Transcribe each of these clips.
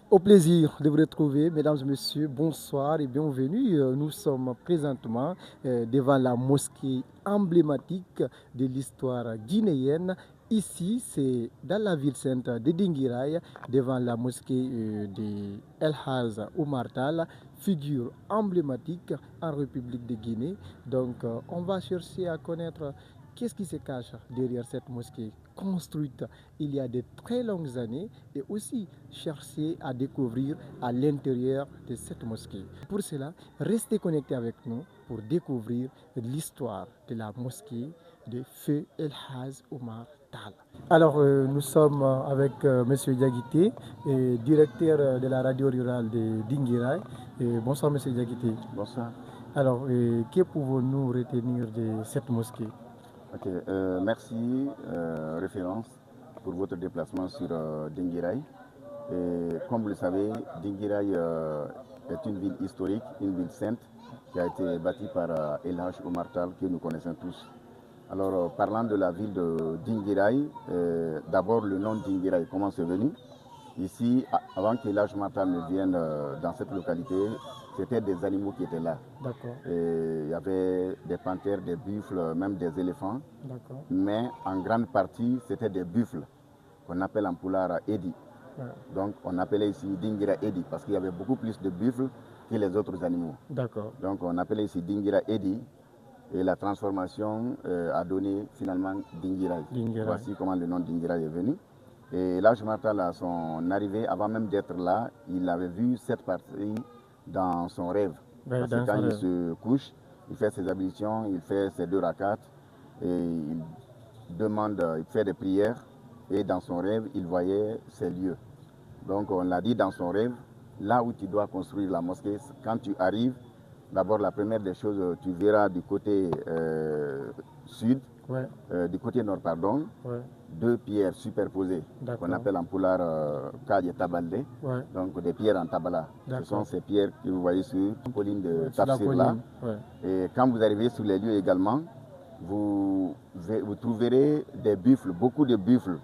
Au plaisir de vous retrouver, mesdames et messieurs, bonsoir et bienvenue. Nous sommes présentement devant la mosquée emblématique de l'histoire guinéenne. Ici, c'est dans la ville sainte de Dinguiraye, devant la mosquée de El Haz Oumar Tall, figure emblématique en République de Guinée. Donc, on va chercher à connaître qu'est-ce qui se cache derrière cette mosquée construite il y a de très longues années et aussi chercher à découvrir à l'intérieur de cette mosquée. Pour cela, restez connectés avec nous pour découvrir l'histoire de la mosquée de Feu El Haz Omar Tal. Alors, nous sommes avec M. Diaguité, directeur de la radio rurale de Dinguiraye. Bonsoir, M. Diaguité. Bonsoir. Alors, que pouvons-nous retenir de cette mosquée? Ok, merci, référence, pour votre déplacement sur Dinguiraye. Et comme vous le savez, Dinguiraye est une ville historique, une ville sainte, qui a été bâtie par El Hadj Omar Tall, que nous connaissons tous. Alors, parlant de la ville de Dinguiraye, d'abord le nom Dinguiraye, comment c'est venu? Ici, avant que El Hadj Omar Tall ne vienne dans cette localité, c'était des animaux qui étaient là. D'accord. Et il y avait des panthères, des buffles, même des éléphants. D'accord. Mais en grande partie, c'était des buffles qu'on appelle en poulard Edi. Ouais. Donc on appelait ici Dingira Edi parce qu'il y avait beaucoup plus de buffles que les autres animaux. D'accord. Donc on appelait ici Dingira Edi et la transformation a donné finalement Dingira. Voici comment le nom Dingira est venu. Et là, je m'attends à son arrivée, avant même d'être là, il avait vu cette partie dans son rêve. Ouais, parce que quand il se couche, il fait ses ablutions, il fait ses 2 rakats et il demande, il fait des prières et dans son rêve, il voyait ces lieux. Donc on l'a dit dans son rêve, là où tu dois construire la mosquée, quand tu arrives, d'abord la première des choses, tu verras du côté sud, ouais. Du côté nord, pardon, ouais. 2 pierres superposées qu'on appelle en poulard Kaye Tabalde, ouais. donc des pierres en tabala. Ce sont ces pierres que vous voyez sur la colline de Tafsir là. Ouais. Et quand vous arrivez sur les lieux également, vous trouverez des buffles, beaucoup de buffles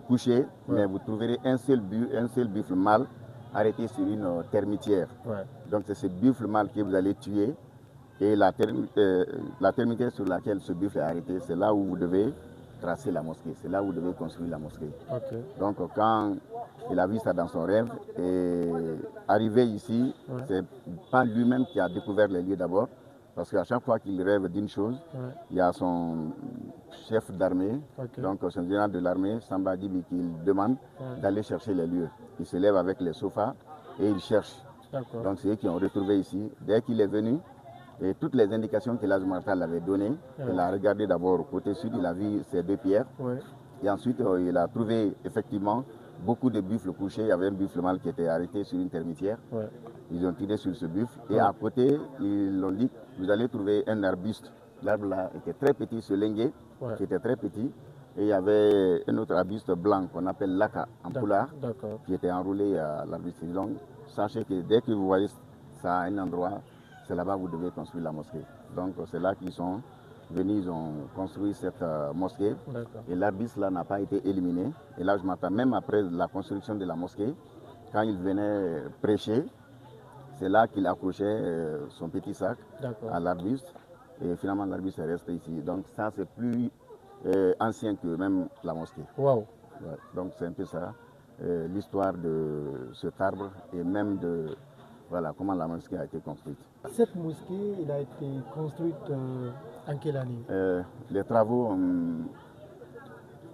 couchés, mais vous trouverez un seul buffle mâle arrêté sur une termitière. Donc c'est ce buffle mâle que vous allez tuer. Et la termitière sur laquelle ce buffle est arrêté, c'est là où vous devez tracer la mosquée, c'est là où vous devez construire la mosquée. Okay. Donc quand il a vu ça dans son rêve, et arrivé ici, c'est pas lui-même qui a découvert les lieux d'abord, parce qu'à chaque fois qu'il rêve d'une chose, il y a son chef d'armée, donc son général de l'armée, Samba Dibi, qui demande d'aller chercher les lieux. Il se lève avec les sofas et il cherche. Donc c'est eux qui ont retrouvé ici. Dès qu'il est venu, et toutes les indications que l'Hadj Omar Tall avait données, il a regardé d'abord au côté sud, il a vu ces 2 pierres. Et ensuite, il a trouvé effectivement beaucoup de buffles couchés. Il y avait un buffle mâle qui était arrêté sur une termitière. Ils ont tiré sur ce buffle. Et à côté, ils l'ont dit, vous allez trouver un arbuste. L'arbre là était très petit, ce linguet, qui était très petit. Et il y avait un autre arbuste blanc qu'on appelle l'aka en poulard, qui était enroulé à l'arbuste. Donc, sachez que dès que vous voyez ça à un endroit, c'est là-bas que vous devez construire la mosquée. Donc c'est là qu'ils sont venus, ils ont construit cette mosquée. Et l'arbuste là n'a pas été éliminé. Et là je m'attends, même après la construction de la mosquée, quand il venait prêcher, c'est là qu'il accrochait son petit sac à l'arbuste. Et finalement l'arbuste est resté ici. Donc ça c'est plus ancien que même la mosquée. Wow. Donc c'est un peu ça, l'histoire de cet arbre et même de... Voilà comment la mosquée a été construite. Cette mosquée, elle a été construite en quelle année? Les travaux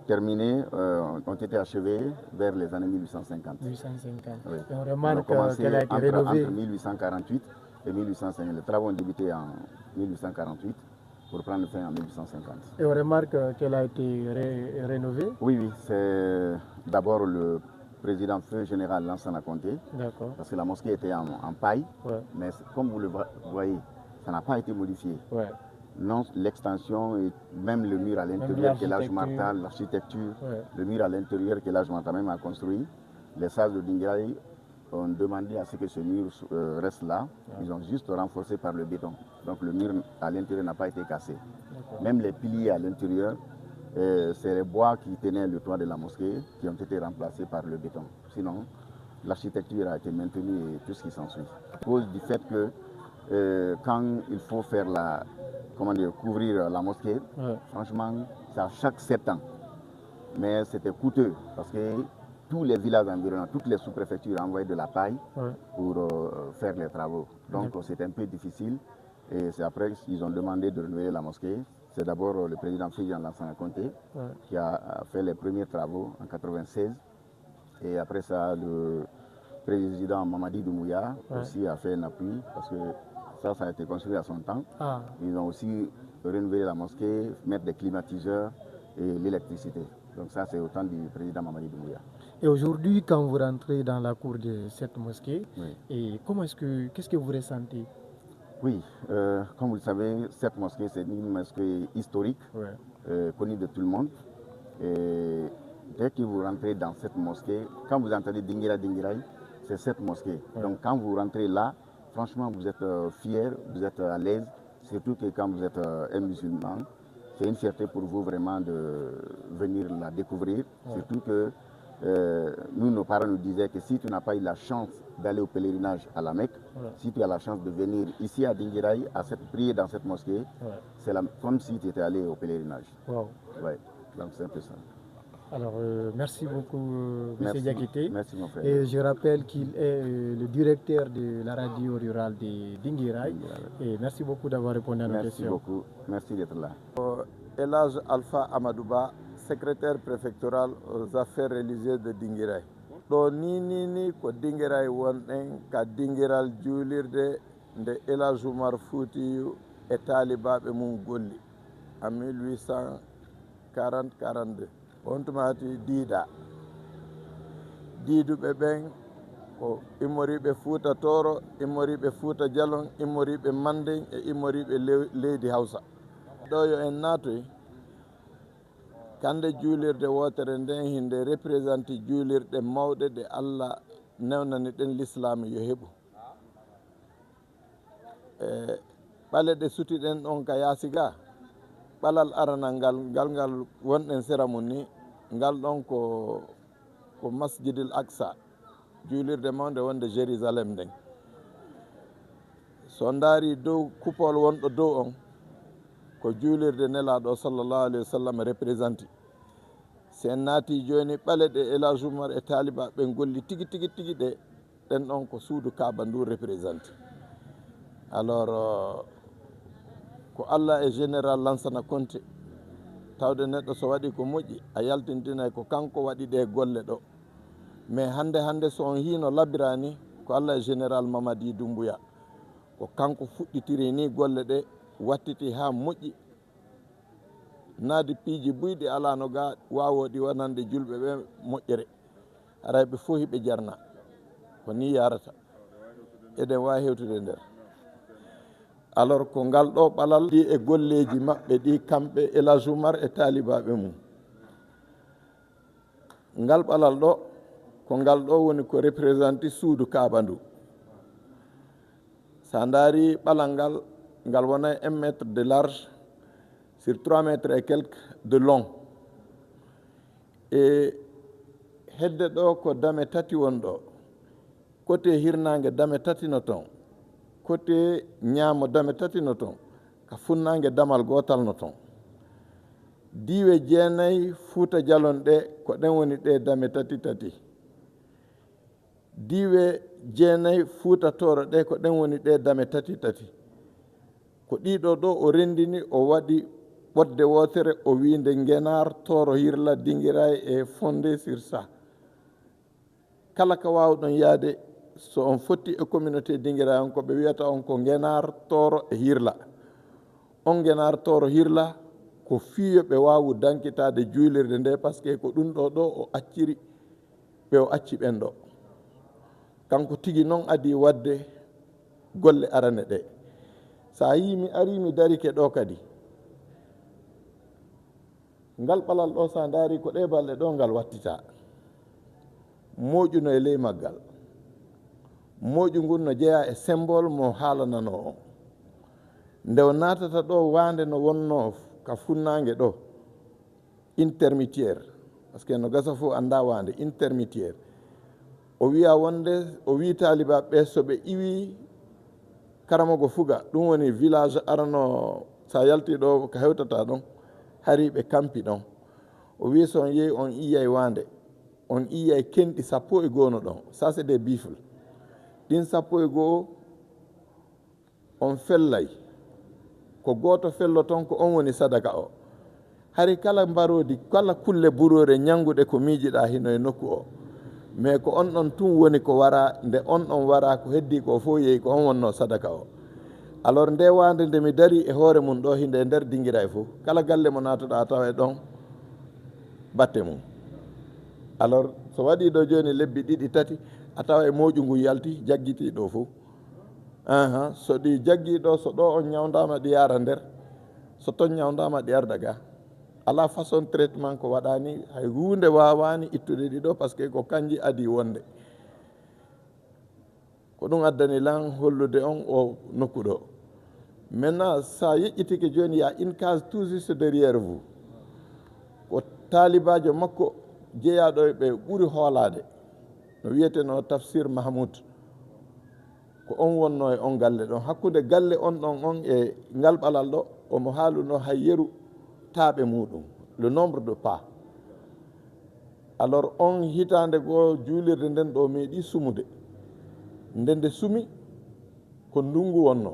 terminés ont été achevés vers les années 1850. 1850. Oui. Et on remarque qu'elle a été rénovée. Entre 1848 et 1850. Les travaux ont débuté en 1848 pour prendre fin en 1850. Et on remarque qu'elle a été rénovée? Oui, oui. C'est d'abord le président Feu Général Lansana Conté, parce que la mosquée était en paille, mais comme vous le voyez, ça n'a pas été modifié. Non, l'extension et même le mur à l'intérieur que l'Hadj Omar Tall, l'architecture, le mur à l'intérieur que l'Hadj Omar Tall même a construit, les sages de Dinguiraye ont demandé à ce que ce mur reste là. Ils ont juste renforcé par le béton. Donc le mur à l'intérieur n'a pas été cassé. Même les piliers à l'intérieur, c'est les bois qui tenaient le toit de la mosquée qui ont été remplacés par le béton. Sinon, l'architecture a été maintenue et tout ce qui s'ensuit. À cause du fait que quand il faut faire couvrir la mosquée, franchement, c'est à chaque 7 ans. Mais c'était coûteux parce que tous les villages environnants, toutes les sous-préfectures envoyaient de la paille pour faire les travaux. Donc c'était un peu difficile. Et c'est après qu'ils ont demandé de renouveler la mosquée. C'est d'abord le président Fidjan Lansana Conté qui a fait les premiers travaux en 1996. Et après ça, le président Mamadi Doumbouya aussi a fait un appui parce que ça a été construit à son temps. Ils ont aussi renouvelé la mosquée, mettre des climatiseurs et l'électricité. Donc ça, c'est au temps du président Mamadi Doumbouya. Et aujourd'hui, quand vous rentrez dans la cour de cette mosquée, et qu'est-ce que vous ressentez? Oui, comme vous le savez, cette mosquée, c'est une mosquée historique, connue de tout le monde. Et dès que vous rentrez dans cette mosquée, quand vous entendez Dingira Dingirai, c'est cette mosquée. Donc quand vous rentrez là, franchement, vous êtes fier, vous êtes à l'aise, surtout que quand vous êtes un musulman, c'est une fierté pour vous vraiment de venir la découvrir. Surtout que nous, nos parents nous disaient que si tu n'as pas eu la chance d'aller au pèlerinage à la Mecque, si tu as la chance de venir ici à Dinguiraï, prier dans cette mosquée, c'est comme si tu étais allé au pèlerinage. Ouais, donc c'est un peu ça. Alors, merci beaucoup, M. Diakité. Merci, mon frère. Et je rappelle qu'il est le directeur de la radio rurale de Dinguiraï. Et merci beaucoup d'avoir répondu à nos questions. Merci beaucoup. Merci d'être là. Elhaj Alpha Amadouba, secrétaire préfectoral aux affaires religieuses de Dinguiraï. ɗo ni ko Dinguiraï wonɗen ka dinguiral juulirde nde Elhaj Oumar Foutiyou e taalibaɓe mum golli en 1840-42 on tumati diiduɓe ɓen ko immoriɓe Fouta Toro, immoriɓe Fouta Dialon, immoriɓe Mandeng e immoriɓe leydi Hausa. ɗo yo en naatoy kande juulirde wotere nden hinde représenté juulirɗe mawɗe ɗe Allah newnani ɗen l'islam yo heɓu ɓale ɗe sutiɗen ɗon ka yaasi ga ɓalal aranal ngal wonɗen sera mum ni ngal ɗon ko masjidil Aqsa juulirde mawde wonde Jérusalem nden so ndaari dow kupol wonɗo dow on ko juulirde nelaɗo sallllahu alayhi wa sallam représenté si en naati joni ɓale ɗe Elhaj Oumar e taaliba ɓen golli tigi ɗe ɗen ɗon ko suudu Kaaba ndu représenté. Alors ko Allah e général Lansana Conté tawde neɗɗo so waɗi ko moƴƴi a yaltintinay ko kanko waɗi ɗe golle ɗo mais hande so on hino labirani ko Allah e général Mamadi Doumbouya ko kanko fuɗɗitiri ni golle ɗe wattiti ha moƴƴi naadi piiji buyɗi alano ga wawoɗi wonande julɓe ɓe moƴƴere arayɓe fof hiɓe jarna ko ni yarata eɗen wawi hewtude nder alors ko ngal ɗo ɓalal ɗi e golleji maɓɓe ɗi kamɓe Elhaj Oumar e taalibaɓe mum ngal ɓalal ɗo ko ngal ɗo woni ko représenté suudu Kaaba ndu sa daari ɓalal ngal wona 1 mètre de large sur 3 mètres et quelques de long e hedde ɗo ko dame tati won ɗo côté hirnangue dame tati no ton côté ñaamo dame tati no ton ka funnangue damal gotal no ton diiwe 9 Fouta Dialon ɗe ko ɗen woni ɗe dame tati diiwe 9 Fouta Toro ɗe ko ɗen woni ɗe dame tati ko ɗiɗo ɗo o rendini o waɗi ɓodde wotere o winde Ngenar Toro Hirla Dinguiraï e fondé sur ça kala ka wawɗon yaade so on fotti e communauté Dinguiraï on ko ɓe wiyata on ko Ngenar Toro e Hirla on Ngenar Toro Hirla ko fiyo ɓe wawu dankitade juulirde nde par ce que ko ɗum ɗo o acciri ɓe o acci ɓen ɗo kanko tigi noon adi wadde golle arane ɗe sa yi mi ari mi darike ɗo kadi ngal ɓalal ɗo sa daari ko ɗe balɗe ɗo ngal wattita moƴuno e ley maggal moƴu ngun no jeeya e symbole mo haalanano o nde o natata ɗo wande no wonno ka funnangue ɗo intermédiaire par ce que no gasa fof anda wande intermédiaire o wiya wonde o wi taalibaɓe so ɓe iwi karamogo fuga ɗum woni village arano sa yalti ɗo ko hewtata ɗon hari ɓe kampi ɗon o wi so on yeehi on iyay wande on iyay kenɗi 12 ɗon ça c'est des bifles ɗin 12 on fellay ko goto fello toon ko on woni sadaka o hari kala mbarodi kala kulle burore ñanguɗe ko miijiɗa hino e nokku o mais ko on ɗon tun woni ko wara nde on ɗon wara ko heddi ko fof yeehi ko on wonno sadaka o alors nde wande nde mi dari e hoore mum ɗo hinde e nder dinguira e fof kala galle mo natuɗa tawa e ɗon batte mum alors so waɗi ɗo joni lebbi 2-3 a tawa e moƴu ngu yalti jaggiti ɗo fof so ɗi jaggi ɗo so ɗo on ñawdama ɗi yara nder so toon ñawdama ɗi arda ga ala façon traitement ko waɗani hay hunde wawani ittude ɗiɗo par ce que ko kanji adi wonde ko ɗum addani lan hollude on o nokku ɗo maintenant sa yeƴƴitike joni ya une case tout juste derrière vous ko taalibajo makko jeeyaɗo ɓe ɓuuri hoolade no wiyeteno Tafsir Mahmoud ko on wonno e on galle ɗon hakkude galle on ɗon on e ngal ɓalal ɗo omo haaluno hay yeru taaɓe muɗum le nombre de pas alors on hitande goo juulirde nden ɗo meeɗi sumude ndende sumi ko ndungu wonno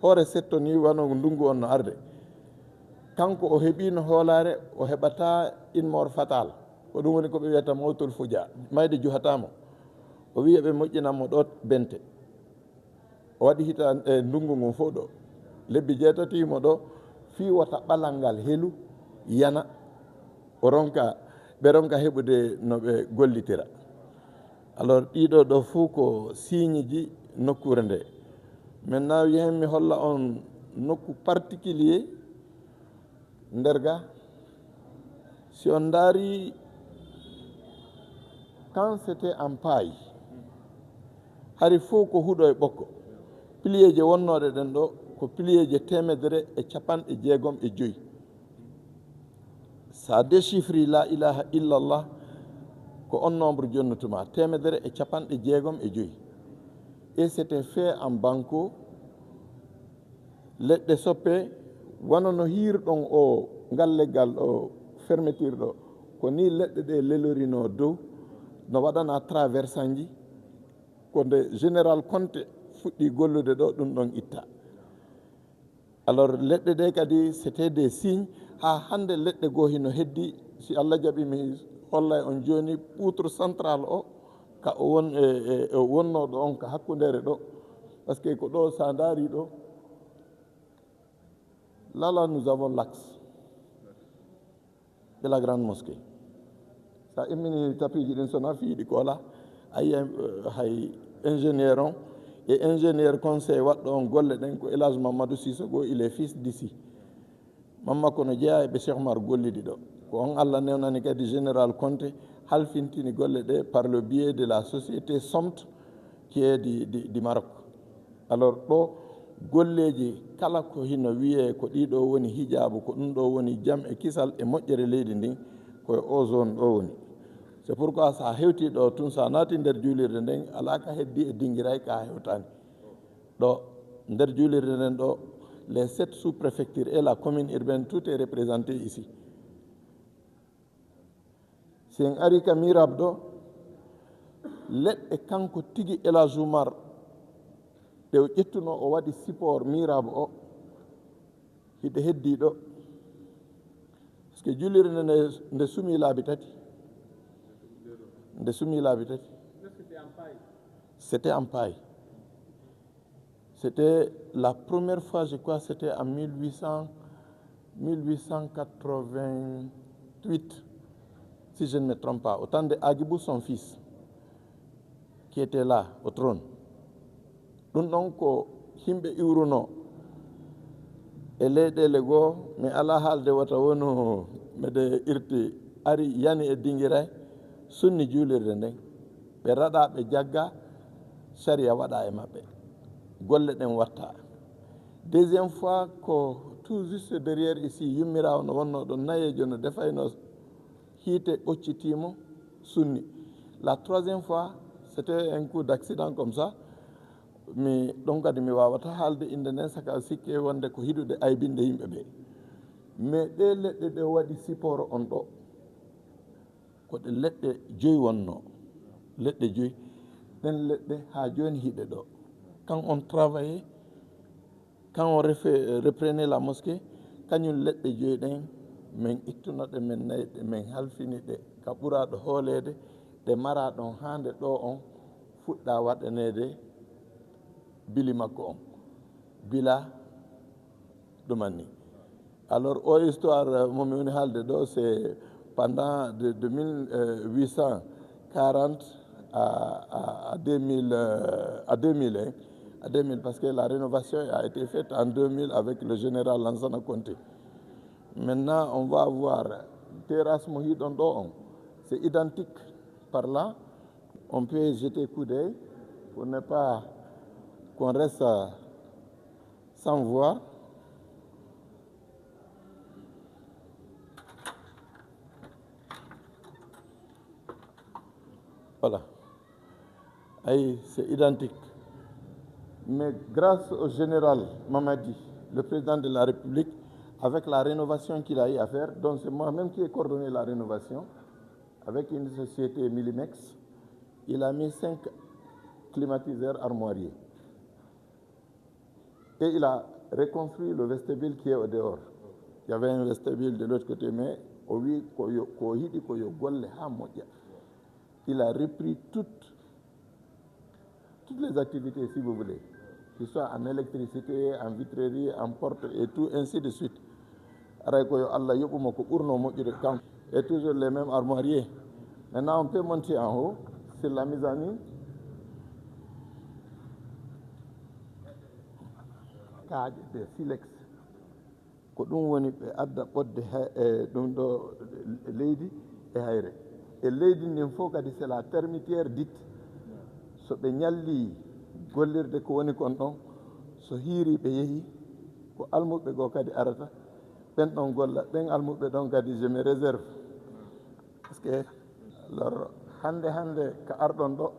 hoore setto ni wano ndungu wonno arde kanko o heeɓino hoolare o heɓata une mort fatale ko ɗum woni ko ɓe wiyata mawtul fuja mayde juhatamo o wiya ɓe moƴƴinanmo ɗo bente o waɗi hita e ndungu ngun fof ɗo lebbi 8 mo ɗo fi wota ɓalal ngal heelu yana o ronka ɓe ronka heɓude no ɓe gollitira alors ɗiɗo ɗo fof ko signe ji nokkure nde maintenant wihen mi holla on nokku particulier nder ga si on daari quand c'était en paille hari fof ko huuɗo e ɓokko pilier je wonnoɗe ɗen ɗo ko pilier je 165 sa déchiffri la ilaha illallah ko on nombre jonnutuma 165 et c'était fait en banco leɗɗe soppe wona no hiirɗon o ngal leggal o fermeture ɗo ko ni leɗɗe ɗe lelorino dow no waɗana traversant ji ko nde général Conté fuɗɗi gollude ɗo ɗum ɗon itta alors leɗɗe ɗe kadi c'était des signes ha hande leɗɗe goo hino heddi si Allah jaɓi mi holla on joni poutre central o ka o won e wonnoɗo on ka hakkundere ɗo par ce que ko ɗo sa daari ɗo là nous avons l'axe de la grande mosquée sa immini tapiji ɗin sona fiiɗi ko ala ayi hay ingénieur on et ingénieur conseil waɗɗo on golle ɗen ko Elhadji Mamadou Sissogo il est fils d'ici mamma kono jeeya ɓe Cheikh Oumar golliɗi ɗo ko on Allah newnani kadi général Conté halfintini golle ɗe par le biais de la société SOMT qui est du Maroc alors ɗo golleji kala ko hino wiye ko ɗiɗo woni hijabu ko ɗum ɗo woni jaam e kisal e moƴƴere leydi ndin koye o zone ɗo woni c'est pourquoi sa hewti ɗo tun sa naati nder juulirde nden ala ka heddi e dinguiray ka hewtani ɗo nder juulirde nden ɗo les 7 sous-préfectures et la commune urbaine tout est représenté ici si en ari ka mirab ɗo leɗɗe kanko tigi Elhadji Oumar ɗe o ƴettuno o waɗi support mirab o hiɗe heddi ɗo par ce que juulirde nde sumi laabi tati c'était en paille c'était la première fois je crois c'était en 1888 si je ne me trompe pas au temps de Agibou son fils qui était là au trône ɗum ɗon ko himɓe iwruno e leyɗele goo mi ala haalde wata wonu mede irti ari yani e dinguiray sunni juulirde nden ɓe raɗa ɓe jagga saria waɗa e maɓɓe golle ɗen watta deuxiéme fois ko tout juste derrière ici yummirawo no wonno ɗon nayejo no defayno hiite ɓoccitimo sunni la troisiéme fois c'était un coup d'accident comme ça. Mais donc kadi mi wawata haalde inde nden saka sikke wonde ko hiɗude aybinde yimɓe ɓe. Mais ɗe leɗɗe ɗe waɗi support on ɗo ko ɗe leɗɗe joyi wonno, leɗɗe joyi. ɗen leɗɗe ha joni hiɗe ɗo. Quand on travaillait, quand on reprenait la mosquée, kañum leɗɗe joyi ɗen min ittunoɗe min nayi ɗe min halfini ɗe ka ɓuraɗo hoolede ɗe mara ɗon hande ɗo on fuɗɗa waɗanede bili makko on bila ɗumanni. Alors o histoire momi woni haalde ɗo, c'est pendant de 1840 à 2000, parce que la rénovation a été faite en 2000 avec le général Lansana Conté. Maintenant, on va avoir terrasse Mohidon d'O. C'est identique par là. On peut jeter coup d'œil pour ne pas qu'on reste sans voir. Voilà. C'est identique. Mais grâce au général Mamadi, le président de la République, avec la rénovation qu'il a eu à faire, donc c'est moi-même qui ai coordonné la rénovation, avec une société Millimex, il a mis 5 climatiseurs armoiriers. Et il a reconstruit le vestibule qui est au dehors. Il y avait un vestibule de l'autre côté, mais il a repris toutes les activités, si vous voulez, que ce soit en électricité, en vitrerie, en porte et tout, ainsi de suite. Et toujours les mêmes armoiriers. Maintenant, on peut monter en haut, c'est la mezzanine. De silex. Ko ɗum woni ɓe adda ɓodde ɗum ɗo leydi e hayre. E leydi ndin fof kadi c'est la termitière dite. So ɓe ñalli gollirde ko woni kon ɗon, so hiiri ɓe yeehi, ko almuɓe goo kadi arata, ɓen ɗon golla, ɓen almuɓe ɗon kadi je me réserve. Parce que alors hande ka arɗon ɗo,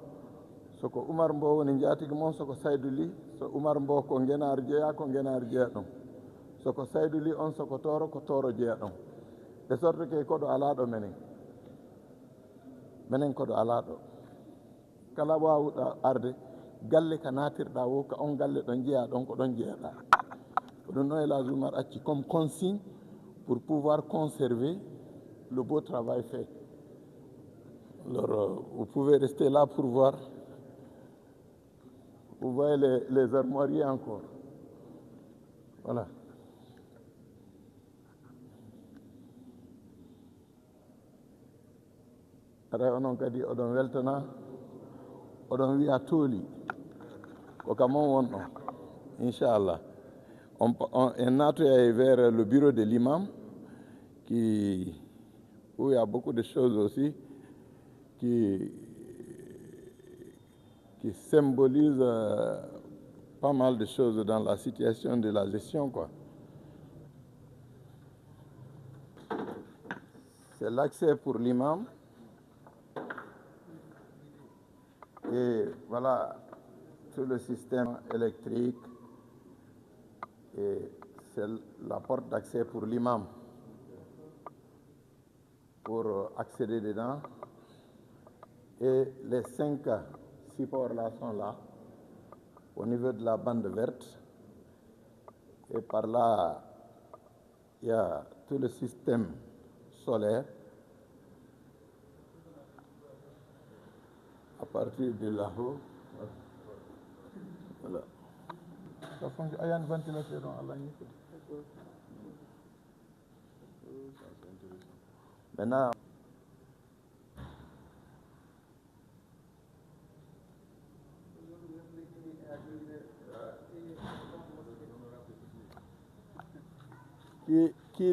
soko Oumar Mbow woni jatigi moon, soko Saydou Ly, so Oumar Mbow ko Ngenar jeeya, ko Ngenar jeeya ɗon. Soko Saydou Ly on soko Toro, ko Toro jeeya ɗon. De sorte que koɗo ala ɗo menen koɗo ala ɗo. Kala wawuɗa arde galle ka natirɗa wo ka on galle ɗon jeeya ɗon ko ɗon jeeyaɗa. ɗum ɗon Elhadji Oumar acci comme consigne pour pouvoir conserver le beau travail fait. Alors vous pouvez rester là pour voir. Vous voyez les armoiries encore. Voilà. Ara onon kadi oɗon weltana, oɗon wiya tooli ko kam on wonɗon, inchallah. On natoya vers le bureau de l'imam où il y a beaucoup de choses aussi qui symbolisent pas mal de choses dans la situation de la gestion, quoi. C'est l'accès pour l'imam. Et voilà tout le système électrique. Et c'est la porte d'accès pour l'imam. Pour accéder dedans. Et les 5 supports-là sont là, au niveau de la bande verte. Et par là, il y a tout le système solaire. À partir de là-haut, voilà. Ça fonctionne. Il y a une ventilation à l'année. Maintenant, qui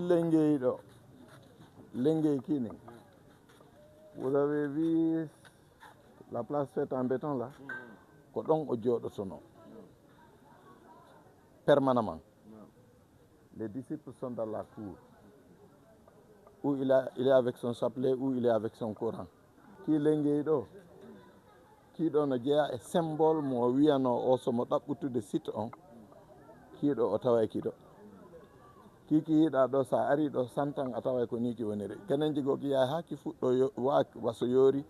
Lenguei Kini. Vous avez vu la place faite en béton là? Kodon Odio de son nom. Permanemment. Les disciples sont dans la cour. Où il est avec son chapelet, où il est avec son Coran. Qui Lenguei do? kiiɗo no jeeya e symbole mo wiyano o somo ɗaɓɓutude site on kiiɗo o tawa e kiiɗo kiki yiiɗa ɗo sa ari ɗo santan a tawa ko niki woniri kenen jigo ki yaha haki fuɗɗo waso yoori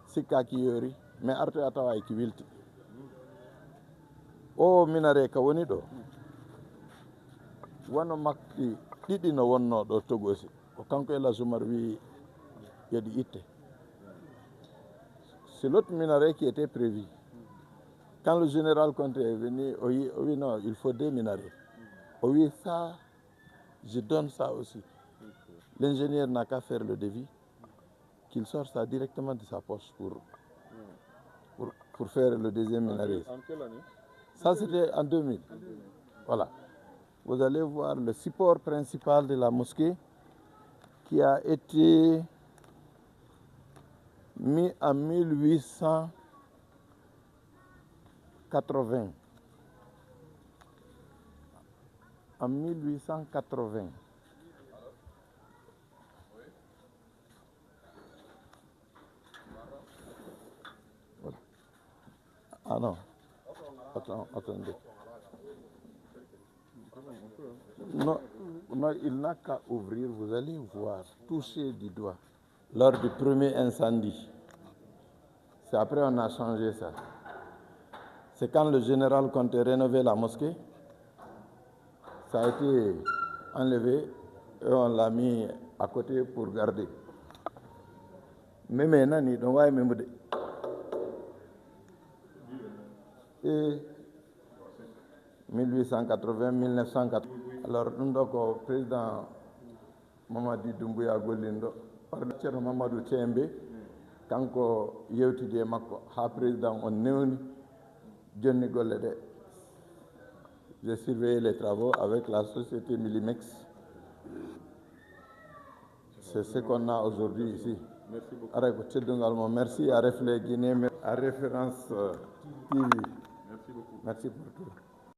sikkaki yoori mais arto a tawa ki wilti o minare ka woni ɗo wono makki ɗiɗi no wonno ɗo togosi ko kanko e la Soumar wi yoɗi itte. C'est l'autre minaret qui était prévu. Quand le général Conté est venu, oui, non, il faut 2 minarets. Oui, ça, je donne ça aussi. L'ingénieur n'a qu'à faire le devis, qu'il sort ça directement de sa poche pour faire le deuxième minaret. En quelle année? Ça, c'était en 2000. Voilà. Vous allez voir le support principal de la mosquée qui a été mis en 1880. En 1880. Ah non. Attendez. Non, il n'a qu'à ouvrir, vous allez voir, toucher du doigt. Lors du premier incendie, c'est après on a changé ça. C'est quand le général comptait rénover la mosquée, ça a été enlevé et on l'a mis à côté pour garder. Mais maintenant, il doit y avoir et 1880, 1980. Alors, nous avons le président Mamadou Doumbouya Golindo, par le chef Mamadou Tchembe, quand il y a eu le président, on est Johnny Golede. J'ai surveillé les travaux avec la société Millimex. C'est ce qu'on a aujourd'hui ici. Merci beaucoup. Merci à Reflet Guinée, à Référence TV. Merci beaucoup. Merci pour tout.